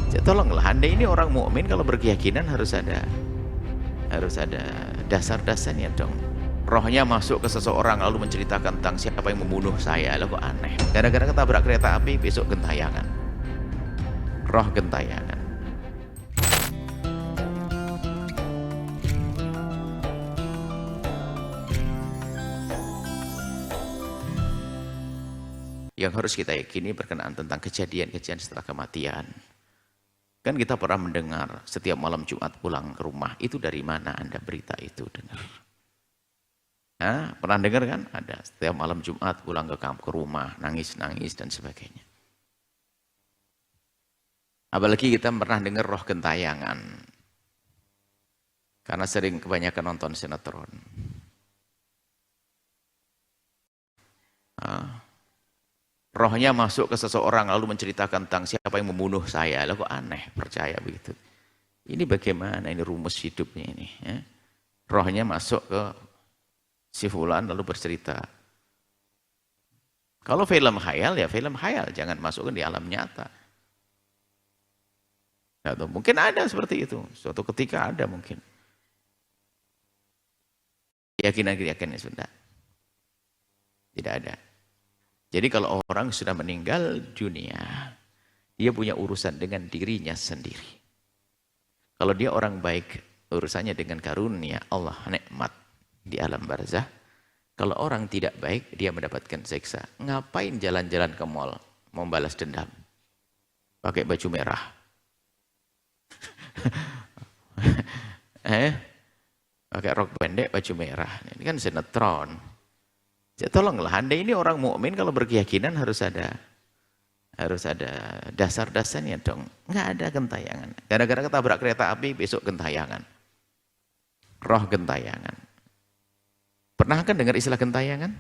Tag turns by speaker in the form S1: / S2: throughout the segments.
S1: Ya, tolonglah, Anda ini orang mukmin kalau berkeyakinan harus ada dasar-dasarnya dong. Rohnya masuk ke seseorang lalu menceritakan tentang siapa yang membunuh saya, lah kok aneh. Gara-gara ketabrak kereta api besok gentayangan. Roh gentayangan. Yang harus kita yakini berkenaan tentang kejadian-kejadian setelah kematian. Kan kita pernah mendengar setiap malam Jumat pulang ke rumah, itu dari mana Anda berita itu dengar? Nah, pernah dengar kan? Ada setiap malam Jumat pulang ke rumah, nangis-nangis dan sebagainya. Apalagi kita pernah dengar roh gentayangan. Karena sering kebanyakan nonton sinetron. Rohnya masuk ke seseorang lalu menceritakan tentang siapa yang membunuh saya. Lah kok aneh percaya begitu. Ini bagaimana ini rumus hidupnya ini. Ya? Rohnya masuk ke si fulan lalu bercerita. Kalau film khayal ya film khayal. Jangan masukkan di alam nyata. Atau mungkin ada seperti itu. Suatu ketika ada mungkin. Keyakinan-keyakinan sudah. Tidak ada. Jadi kalau orang sudah meninggal dunia, dia punya urusan dengan dirinya sendiri. Kalau dia orang baik, urusannya dengan karunia Allah, nikmat di alam barzah. Kalau orang tidak baik, dia mendapatkan siksa. Ngapain jalan-jalan ke mall, membalas dendam? Pakai baju merah. Pakai rok pendek, baju merah. Ini kan sinetron. Ya, tolonglah, Anda ini orang mukmin kalau berkeyakinan harus ada dasar-dasarnya dong. Nggak ada gentayangan. Gara-gara ketabrak kereta api besok gentayangan. Roh gentayangan. Pernah kan dengar istilah gentayangan?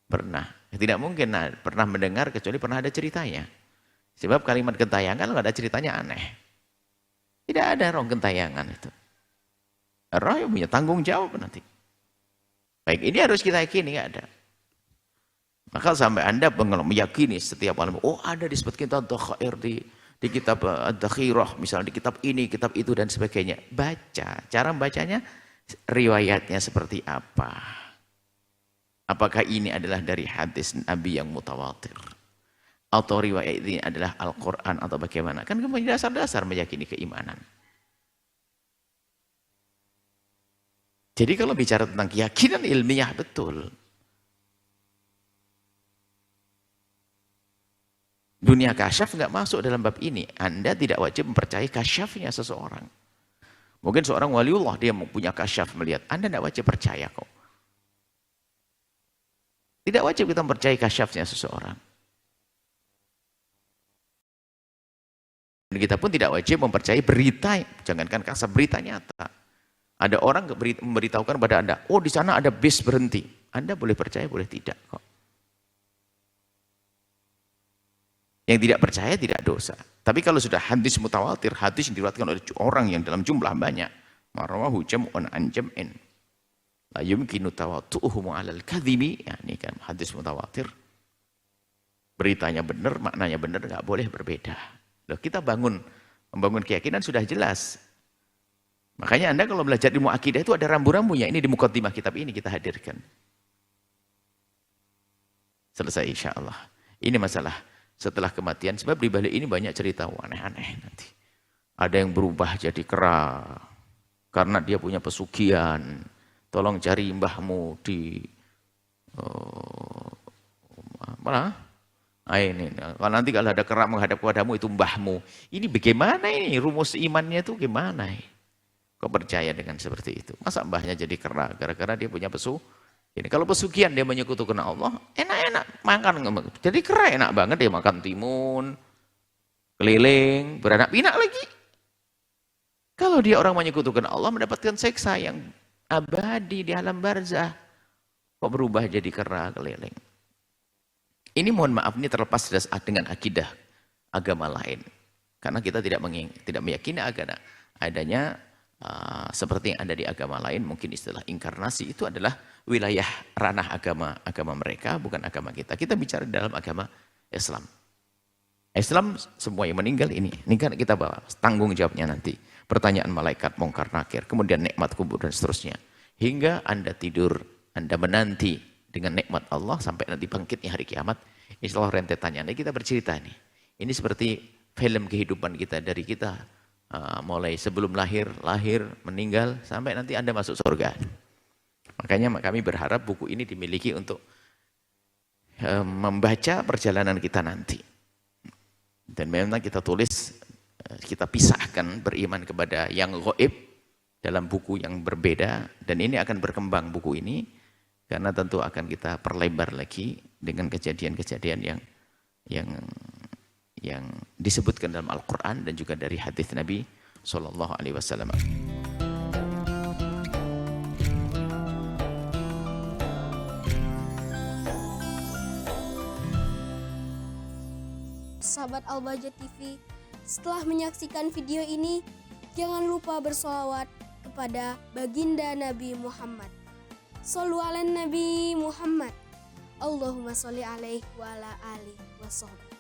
S1: Pernah. Tidak mungkin pernah mendengar kecuali pernah ada ceritanya. Sebab kalimat gentayangan nggak ada ceritanya aneh. Tidak ada roh gentayangan itu. Roh yang punya tanggung jawab nanti. Baik, ini harus kita yakini, nggak ada. Maka sampai Anda meyakini setiap malam, oh ada disebut kitab Dakhair di kitab Ad-Dakhirah, misalnya di kitab ini, kitab itu dan sebagainya. Baca, cara membacanya riwayatnya seperti apa? Apakah ini adalah dari hadis Nabi yang mutawatir? Atau riwayat ini adalah Al-Quran atau bagaimana? Kan punya dasar-dasar meyakini keimanan. Jadi kalau bicara tentang keyakinan ilmiah betul. Dunia kasyaf nggak masuk dalam bab ini. Anda tidak wajib mempercayai kasyafnya seseorang. Mungkin seorang waliullah dia punya kasyaf melihat. Anda tidak wajib percaya kok. Tidak wajib kita mempercayai kasyafnya seseorang. Dan kita pun tidak wajib mempercayai berita. Jangankan kasyaf, berita nyata. Ada orang memberitahukan kepada Anda, oh di sana ada bis berhenti. Anda boleh percaya, boleh tidak kok. Yang tidak percaya tidak dosa. Tapi kalau sudah hadis mutawatir, hadis yang diriwayatkan oleh orang yang dalam jumlah banyak, marwahu jam'un an jam'in, la yumkinu tawatu'uhum 'alal kadhibi. Ya, ini kan hadis mutawatir. Beritanya benar, maknanya benar, nggak boleh berbeda. Loh, kita membangun keyakinan sudah jelas. Makanya Anda kalau belajar ilmu akidah itu ada rambu-rambunya. Ini di mukaddimah kitab ini kita hadirkan. Selesai insya Allah. Ini masalah setelah kematian. Sebab di balik ini banyak cerita aneh-aneh nanti. Ada yang berubah jadi kera. Karena dia punya pesugihan. Tolong cari mbahmu di mana? Ini. Kalau nanti kalau ada kera menghadap kepadamu itu mbahmu. Ini bagaimana ini? Rumus imannya itu gimana? Kok percaya dengan seperti itu? Masa mbahnya jadi kera gara-gara dia punya ini kalau pesugihan dia menyekutukan Allah, enak-enak makan. Jadi kera enak banget dia makan timun, keliling, beranak pinak lagi. Kalau dia orang menyekutukan Allah mendapatkan siksa yang abadi di alam barzah. Kok berubah jadi kera keliling? Ini mohon maaf ini terlepas dengan akidah agama lain. Karena kita tidak meyakini adanya seperti yang ada di agama lain, mungkin istilah inkarnasi itu adalah wilayah ranah agama mereka, bukan agama kita. Kita bicara dalam agama Islam. Islam semua yang meninggal ini kan kita bawa tanggung jawabnya nanti. Pertanyaan malaikat mungkar nakir, kemudian nikmat kubur dan seterusnya. Hingga Anda tidur, Anda menanti dengan nikmat Allah sampai nanti bangkitnya hari kiamat. Insya Allah rentetannya. Nah, kita bercerita nih. Ini seperti film kehidupan kita dari kita mulai sebelum lahir, meninggal sampai nanti Anda masuk surga. Makanya kami berharap buku ini dimiliki untuk membaca perjalanan kita nanti. Dan memang kita tulis, kita pisahkan beriman kepada yang gaib dalam buku yang berbeda. Dan ini akan berkembang buku ini, karena tentu akan kita perlebar lagi dengan kejadian-kejadian yang disebutkan dalam Al-Quran dan juga dari hadis Nabi SAW.
S2: Sahabat Al-Bahjah TV, setelah menyaksikan video ini, jangan lupa bersolawat kepada baginda Nabi Muhammad. Shollu ala Nabi Muhammad. Allahumma sholli alaihi wa ala alihi wa sahbihi.